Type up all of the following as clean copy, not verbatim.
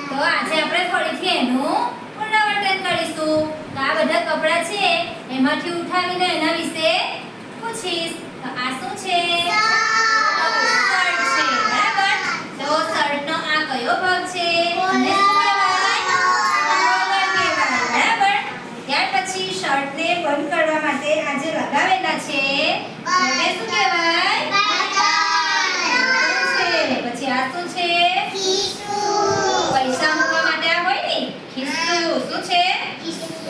તો આજે આપણે ફરીથી એનું પુનરાવર્તન કરીશું. તો આ બધા કપડાં છે એમાંથી ઉઠાવીને એના વિશે પૂછીશ. તો આ શું છે? શર્ટ છે. બરાબર. તો શર્ટનો આ કયો ભાગ છે? અને શું કહેવાય? કોલર કહેવાય. બરાબર. ત્યાર પછી શર્ટને બંધ કરવા માટે આ જે લગાવેલા છે એને શું કહેવાય? પછી આ શું છે? પૈસા મૂકવા માટે આ હોય ને ખિસ્સું. શું છે?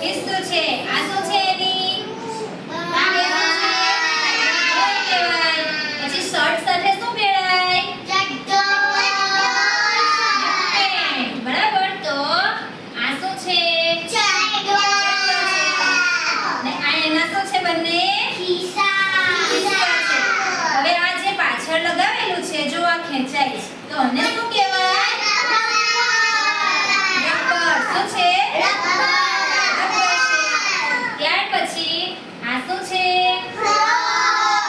ખિસ્સું છે. આ શું છે એની? આ બે શું છે? કોઈ કહેવાય. પછી શર્ટ સાથે શું પહેરાય? પેન્ટ. બરાબર. તો આ શું છે? અને આ એના શું છે બંને? હવે આ જે પાછળ લગાવેલું છે જો આ ખેંચાય તો આને શું કહેવાય? રબર. શું છે? રબર છે. ત્યાર પછી આ શું છે? ફ્રોક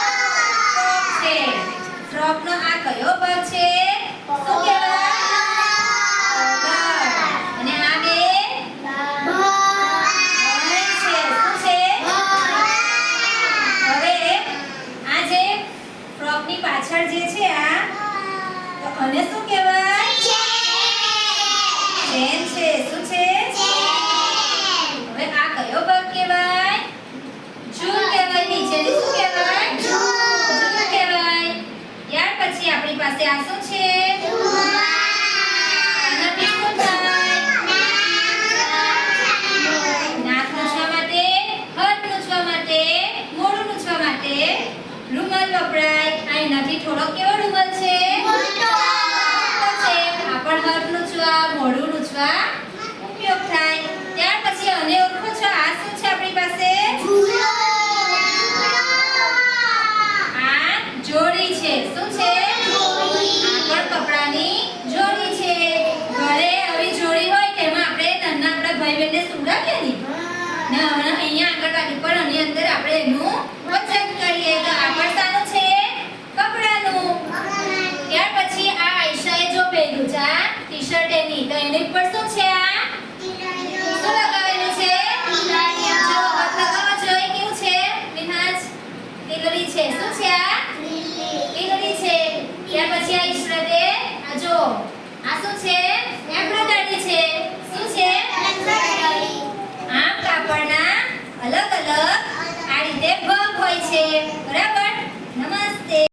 છે. ફ્રોકનો આ કયો ભાગ છે? શું કહેવાય? રબર. અને આ બે બટન છે. શું છે? હવે આ જે ફ્રોકની પાછળ જે છે આ તો આને શું કહેવાય? ચેન છે. શું છે? હવે આ કયો ભાગ કહેવાય? ઝૂલ કહેવાય. નીચેની શું કહેવાય? ઝૂલ કહેવાય. ત્યાર પછી આપણી પાસે આ શું છે? આનાથી શું થાય? નાક લૂછવા માટે, હાથ લૂછવા માટે, મોઢું લૂછવા માટે રૂમાલ વપરાય. આ એનાથી થોડો કેવો રૂમાલ છે? મોટો છે. આ પણ હાથ લૂછવા, મોઢું લૂછવા ઉપયોગ થાય. ત્યાર પછી આને ઓળખો છો? આ શું છે આપણી પાસે? આ જોડી છે. શું છે? આ પણ કપડાની જોડી છે. ઘરે આવી જોડી હોય તેમાં આપણે નાના આપણા ભાઈ બહેનને સુવડાવીએ ને ને હમણાં અહીંયા આંગણવાડી પણ આની અંદર આપણે એનું વજન કરીએ. તો આ પણ શાનું છે? કપડાનું. ત્યાર પછી આ આયશાએ જો પહેર્યું છે આ ટી-શર્ટ એની તો એની ઉપર શું છે? આ શું લગાવેલું છે? જો હાથ લગાવવા જોઈએ. કેવું છે વિનાજ? તિલરી છે. શું છે આ? તિલરી છે. ત્યાર પછી આ ઈશરતે આ જો આ શું છે? એમ્બ્રોઇડરી છે. શું છે? આમ કાપડના અલગ અલગ આ રીતે ભાગ હોય છે. બરાબર.